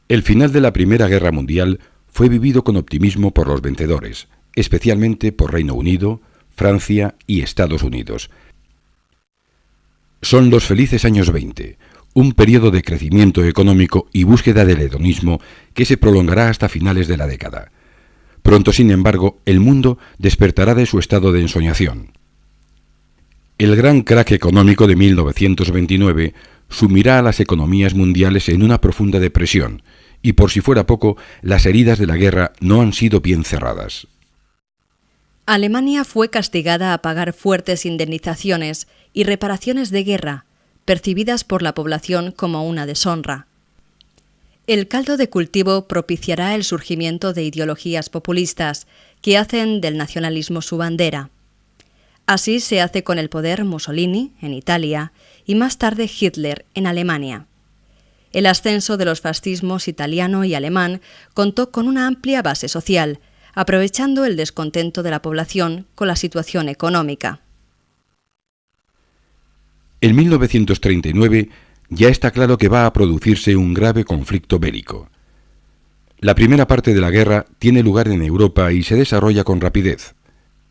El final de la Primera Guerra Mundial fue vivido con optimismo por los vencedores, especialmente por Reino Unido, Francia y Estados Unidos. Son los felices años 20, un periodo de crecimiento económico y búsqueda del hedonismo que se prolongará hasta finales de la década. Pronto, sin embargo, el mundo despertará de su estado de ensoñación. El gran crack económico de 1929 sumirá a las economías mundiales en una profunda depresión, y por si fuera poco, las heridas de la guerra no han sido bien cerradas. Alemania fue castigada a pagar fuertes indemnizaciones y reparaciones de guerra, percibidas por la población como una deshonra. El caldo de cultivo propiciará el surgimiento de ideologías populistas que hacen del nacionalismo su bandera. Así se hace con el poder Mussolini, en Italia, y más tarde Hitler, en Alemania. El ascenso de los fascismos italiano y alemán contó con una amplia base social, aprovechando el descontento de la población con la situación económica. En 1939 ya está claro que va a producirse un grave conflicto bélico. La primera parte de la guerra tiene lugar en Europa y se desarrolla con rapidez.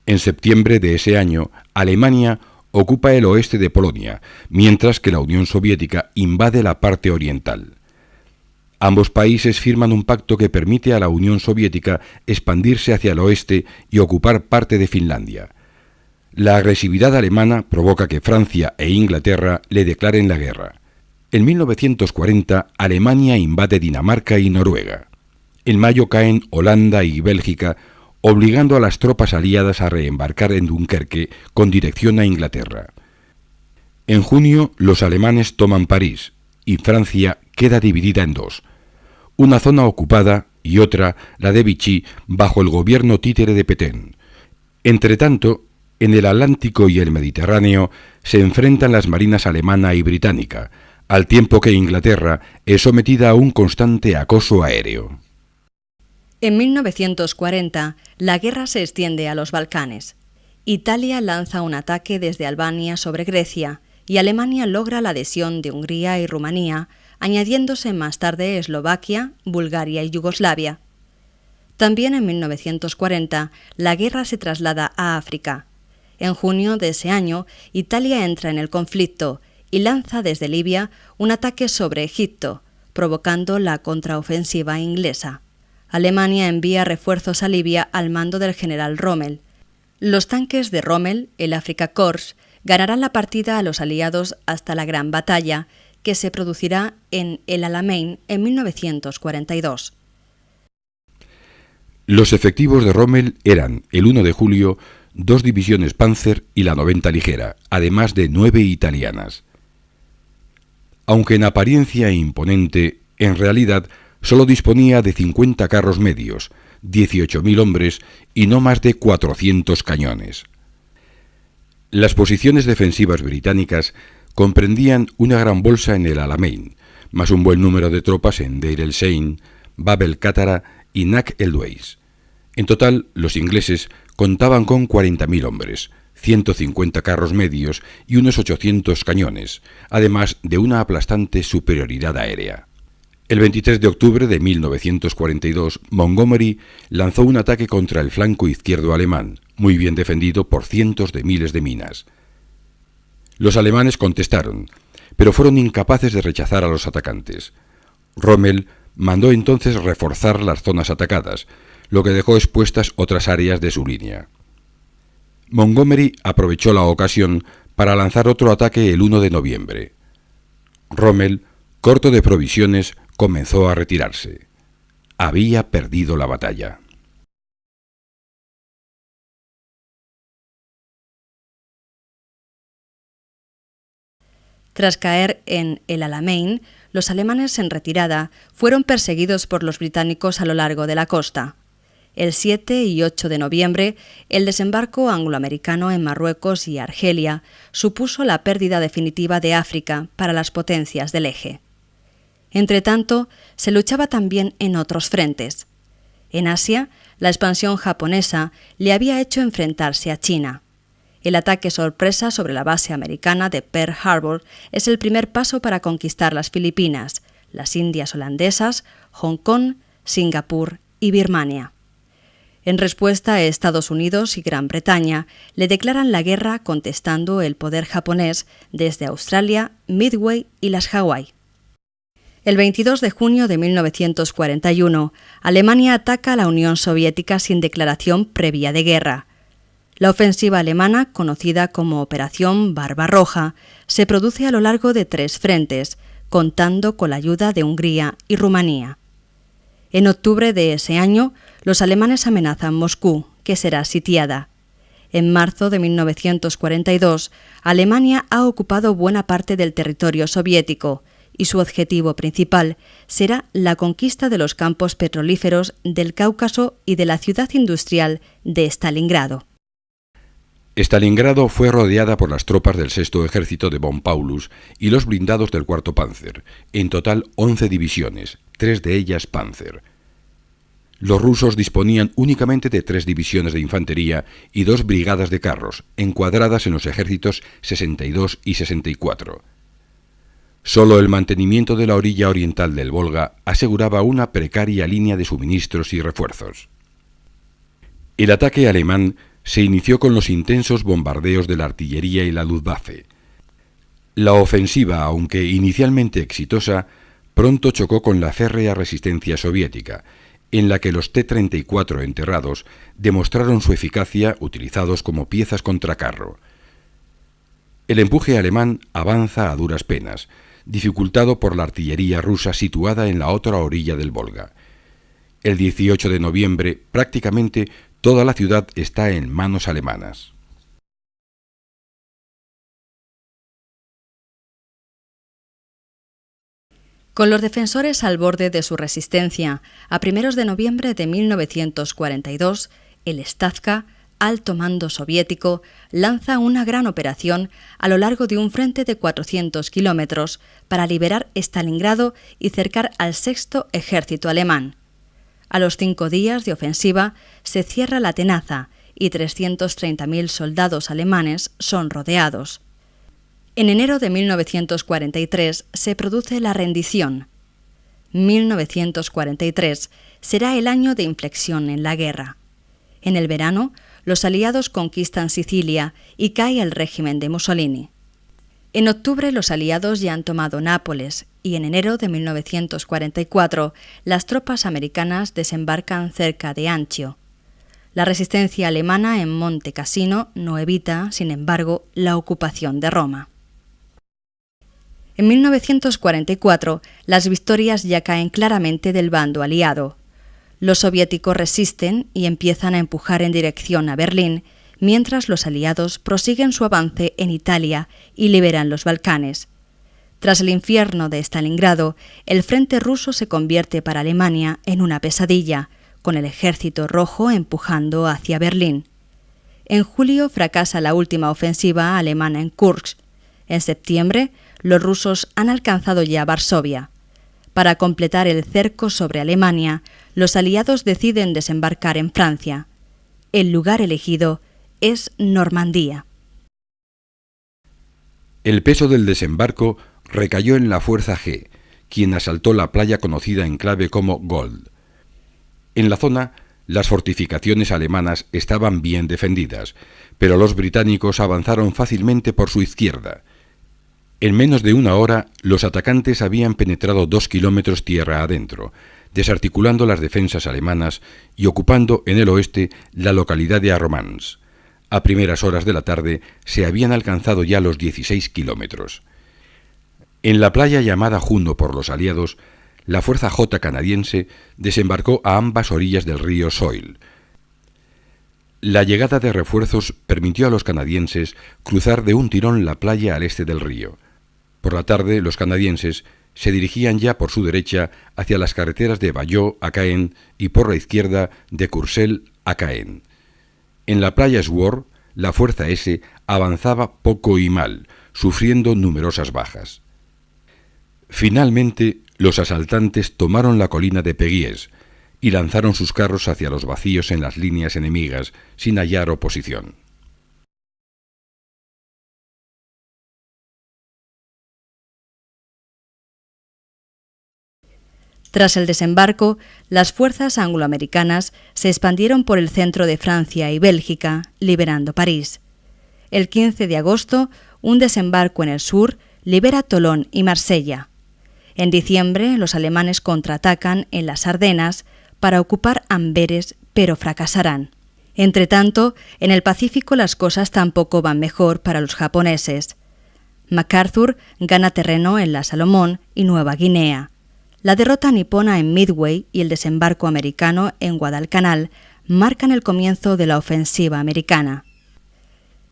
En septiembre de ese año, Alemania ocupa el oeste de Polonia, mientras que la Unión Soviética invade la parte oriental. Ambos países firman un pacto que permite a la Unión Soviética expandirse hacia el oeste y ocupar parte de Finlandia. La agresividad alemana provoca que Francia e Inglaterra le declaren la guerra. En 1940, Alemania invade Dinamarca y Noruega. En mayo caen Holanda y Bélgica, obligando a las tropas aliadas a reembarcar en Dunkerque con dirección a Inglaterra. En junio, los alemanes toman París y Francia queda dividida en dos, una zona ocupada y otra, la de Vichy, bajo el gobierno títere de Pétain. Entretanto, en el Atlántico y el Mediterráneo se enfrentan las marinas alemana y británica, al tiempo que Inglaterra es sometida a un constante acoso aéreo. En 1940, la guerra se extiende a los Balcanes. Italia lanza un ataque desde Albania sobre Grecia y Alemania logra la adhesión de Hungría y Rumanía, añadiéndose más tarde Eslovaquia, Bulgaria y Yugoslavia. También en 1940, la guerra se traslada a África. En junio de ese año, Italia entra en el conflicto y lanza desde Libia un ataque sobre Egipto, provocando la contraofensiva inglesa. Alemania envía refuerzos a Libia al mando del general Rommel. Los tanques de Rommel, el Afrika Korps, ganarán la partida a los aliados hasta la Gran Batalla, que se producirá en El Alamein en 1942. Los efectivos de Rommel eran, el 1 de julio, 2 divisiones Panzer y la 90 ligera, además de 9 italianas. Aunque en apariencia imponente, en realidad solo disponía de 50 carros medios, 18.000 hombres y no más de 400 cañones. Las posiciones defensivas británicas comprendían una gran bolsa en el Alamein, más un buen número de tropas en Deir el-Zein, Bab el-Qatara y Nak el-Dueis. En total, los ingleses contaban con 40.000 hombres, 150 carros medios y unos 800 cañones, además de una aplastante superioridad aérea. El 23 de octubre de 1942, Montgomery lanzó un ataque contra el flanco izquierdo alemán, muy bien defendido por cientos de miles de minas. Los alemanes contestaron, pero fueron incapaces de rechazar a los atacantes. Rommel mandó entonces reforzar las zonas atacadas, lo que dejó expuestas otras áreas de su línea. Montgomery aprovechó la ocasión para lanzar otro ataque el 1 de noviembre. Rommel, corto de provisiones, comenzó a retirarse. Había perdido la batalla. Tras caer en El Alamein, los alemanes en retirada fueron perseguidos por los británicos a lo largo de la costa. El 7 y 8 de noviembre, el desembarco angloamericano en Marruecos y Argelia supuso la pérdida definitiva de África para las potencias del eje. Entretanto, se luchaba también en otros frentes. En Asia, la expansión japonesa le había hecho enfrentarse a China. El ataque sorpresa sobre la base americana de Pearl Harbor es el primer paso para conquistar las Filipinas, las Indias holandesas, Hong Kong, Singapur y Birmania. En respuesta, Estados Unidos y Gran Bretaña le declaran la guerra contestando el poder japonés desde Australia, Midway y las Hawái. El 22 de junio de 1941, Alemania ataca a la Unión Soviética sin declaración previa de guerra. La ofensiva alemana, conocida como Operación Barbarroja, se produce a lo largo de 3 frentes, contando con la ayuda de Hungría y Rumanía. En octubre de ese año, los alemanes amenazan Moscú, que será sitiada. En marzo de 1942, Alemania ha ocupado buena parte del territorio soviético y su objetivo principal será la conquista de los campos petrolíferos del Cáucaso y de la ciudad industrial de Stalingrado. Stalingrado fue rodeada por las tropas del 6º Ejército de von Paulus y los blindados del 4º Panzer, en total 11 divisiones, 3 de ellas Panzer. Los rusos disponían únicamente de 3 divisiones de infantería y 2 brigadas de carros, encuadradas en los ejércitos 62 y 64. Solo el mantenimiento de la orilla oriental del Volga aseguraba una precaria línea de suministros y refuerzos. El ataque alemán se inició con los intensos bombardeos de la artillería y la Luftwaffe. La ofensiva, aunque inicialmente exitosa, pronto chocó con la férrea resistencia soviética, en la que los T-34 enterrados demostraron su eficacia utilizados como piezas contracarro. El empuje alemán avanza a duras penas, dificultado por la artillería rusa situada en la otra orilla del Volga. El 18 de noviembre, prácticamente toda la ciudad está en manos alemanas. Con los defensores al borde de su resistencia, a primeros de noviembre de 1942, el Stavka, alto mando soviético, lanza una gran operación a lo largo de un frente de 400 kilómetros para liberar Stalingrado y cercar al 6º Ejército alemán. A los 5 días de ofensiva se cierra la tenaza y 330.000 soldados alemanes son rodeados. En enero de 1943 se produce la rendición. 1943 será el año de inflexión en la guerra. En el verano, los aliados conquistan Sicilia y cae el régimen de Mussolini. En octubre los aliados ya han tomado Nápoles y en enero de 1944 las tropas americanas desembarcan cerca de Anzio. La resistencia alemana en Monte Cassino no evita, sin embargo, la ocupación de Roma. En 1944 las victorias ya caen claramente del bando aliado. Los soviéticos resisten y empiezan a empujar en dirección a Berlín, mientras los aliados prosiguen su avance en Italia y liberan los Balcanes. Tras el infierno de Stalingrado, el frente ruso se convierte para Alemania en una pesadilla, con el ejército rojo empujando hacia Berlín. En julio fracasa la última ofensiva alemana en Kursk. En septiembre, los rusos han alcanzado ya Varsovia. Para completar el cerco sobre Alemania, los aliados deciden desembarcar en Francia. El lugar elegido es Normandía. El peso del desembarco recayó en la Fuerza G, quien asaltó la playa conocida en clave como Gold. En la zona, las fortificaciones alemanas estaban bien defendidas, pero los británicos avanzaron fácilmente por su izquierda. En menos de una hora, los atacantes habían penetrado 2 kilómetros tierra adentro, desarticulando las defensas alemanas y ocupando en el oeste la localidad de Armans. A primeras horas de la tarde se habían alcanzado ya los 16 kilómetros. En la playa llamada Juno por los aliados, la Fuerza J canadiense desembarcó a ambas orillas del río Soil. La llegada de refuerzos permitió a los canadienses cruzar de un tirón la playa al este del río. Por la tarde, los canadienses se dirigían ya por su derecha hacia las carreteras de Bayeux a Caen y por la izquierda de Courcelles a Caen. En la playa Sword, la Fuerza S avanzaba poco y mal, sufriendo numerosas bajas. Finalmente, los asaltantes tomaron la colina de Péguies y lanzaron sus carros hacia los vacíos en las líneas enemigas sin hallar oposición. Tras el desembarco, las fuerzas angloamericanas se expandieron por el centro de Francia y Bélgica, liberando París. El 15 de agosto, un desembarco en el sur libera Tolón y Marsella. En diciembre, los alemanes contraatacan en las Ardenas para ocupar Amberes, pero fracasarán. Entretanto, en el Pacífico las cosas tampoco van mejor para los japoneses. MacArthur gana terreno en la Salomón y Nueva Guinea. La derrota nipona en Midway y el desembarco americano en Guadalcanal marcan el comienzo de la ofensiva americana.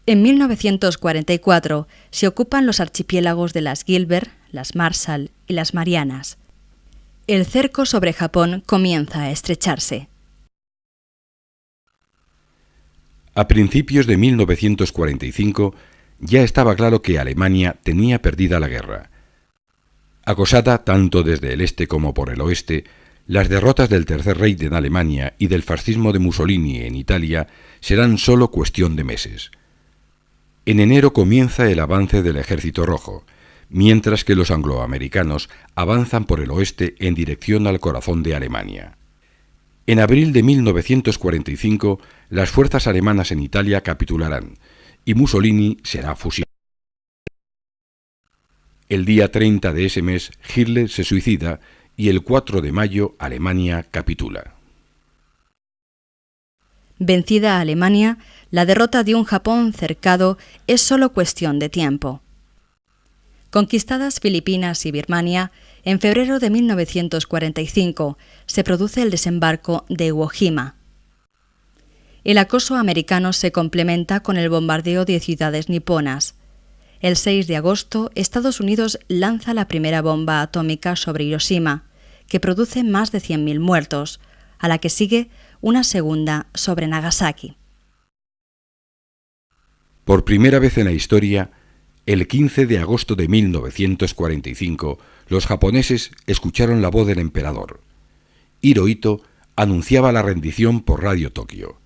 En 1944 se ocupan los archipiélagos de las Gilbert, las Marshall y las Marianas. El cerco sobre Japón comienza a estrecharse. A principios de 1945 ya estaba claro que Alemania tenía perdida la guerra. Acosada tanto desde el este como por el oeste, las derrotas del Tercer Reich en Alemania y del fascismo de Mussolini en Italia serán solo cuestión de meses. En enero comienza el avance del Ejército Rojo, mientras que los angloamericanos avanzan por el oeste en dirección al corazón de Alemania. En abril de 1945, las fuerzas alemanas en Italia capitularán y Mussolini será fusilado. El día 30 de ese mes, Hitler se suicida y el 4 de mayo Alemania capitula. Vencida Alemania, la derrota de un Japón cercado es solo cuestión de tiempo. Conquistadas Filipinas y Birmania, en febrero de 1945 se produce el desembarco de Iwo Jima. El acoso americano se complementa con el bombardeo de ciudades niponas. El 6 de agosto, Estados Unidos lanza la primera bomba atómica sobre Hiroshima, que produce más de 100.000 muertos, a la que sigue una segunda sobre Nagasaki. Por primera vez en la historia, el 15 de agosto de 1945, los japoneses escucharon la voz del emperador. Hirohito anunciaba la rendición por Radio Tokio.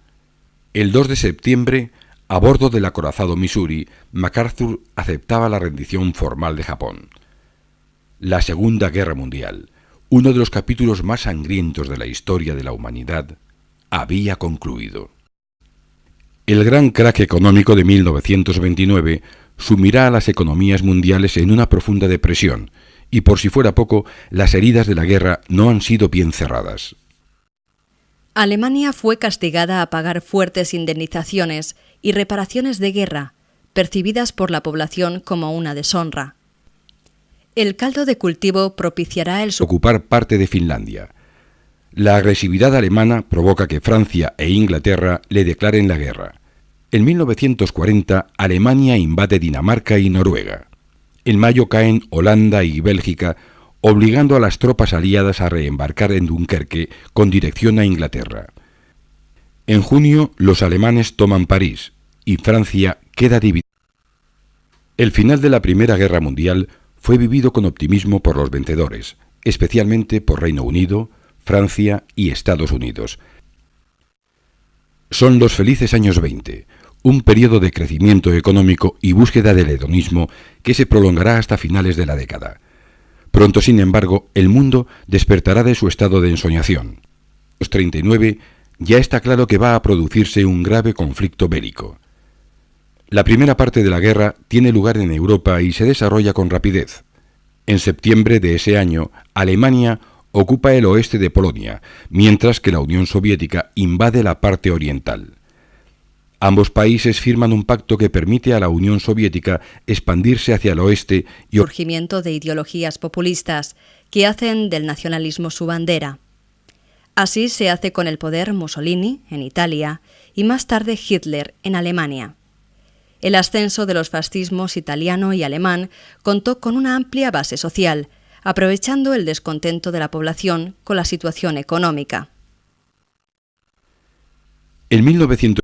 El 2 de septiembre, a bordo del acorazado Missouri, MacArthur aceptaba la rendición formal de Japón. La Segunda Guerra Mundial, uno de los capítulos más sangrientos de la historia de la humanidad, había concluido. El gran crack económico de 1929 sumirá a las economías mundiales en una profunda depresión, y por si fuera poco, las heridas de la guerra no han sido bien cerradas. Alemania fue castigada a pagar fuertes indemnizaciones y reparaciones de guerra, percibidas por la población como una deshonra. El caldo de cultivo propiciará el ocupar parte de Finlandia. La agresividad alemana provoca que Francia e Inglaterra le declaren la guerra. En 1940, Alemania invade Dinamarca y Noruega. En mayo caen Holanda y Bélgica, obligando a las tropas aliadas a reembarcar en Dunkerque con dirección a Inglaterra. En junio, los alemanes toman París y Francia queda dividida. El final de la Primera Guerra Mundial fue vivido con optimismo por los vencedores, especialmente por Reino Unido, Francia y Estados Unidos. Son los felices años 20, un periodo de crecimiento económico y búsqueda del hedonismo que se prolongará hasta finales de la década. Pronto, sin embargo, el mundo despertará de su estado de ensoñación. En los 39 ya está claro que va a producirse un grave conflicto bélico. La primera parte de la guerra tiene lugar en Europa y se desarrolla con rapidez. En septiembre de ese año, Alemania ocupa el oeste de Polonia, mientras que la Unión Soviética invade la parte oriental. Ambos países firman un pacto que permite a la Unión Soviética expandirse hacia el oeste y surgimiento de ideologías populistas que hacen del nacionalismo su bandera. Así se hace con el poder Mussolini en Italia y más tarde Hitler en Alemania. El ascenso de los fascismos italiano y alemán contó con una amplia base social, aprovechando el descontento de la población con la situación económica. En 1900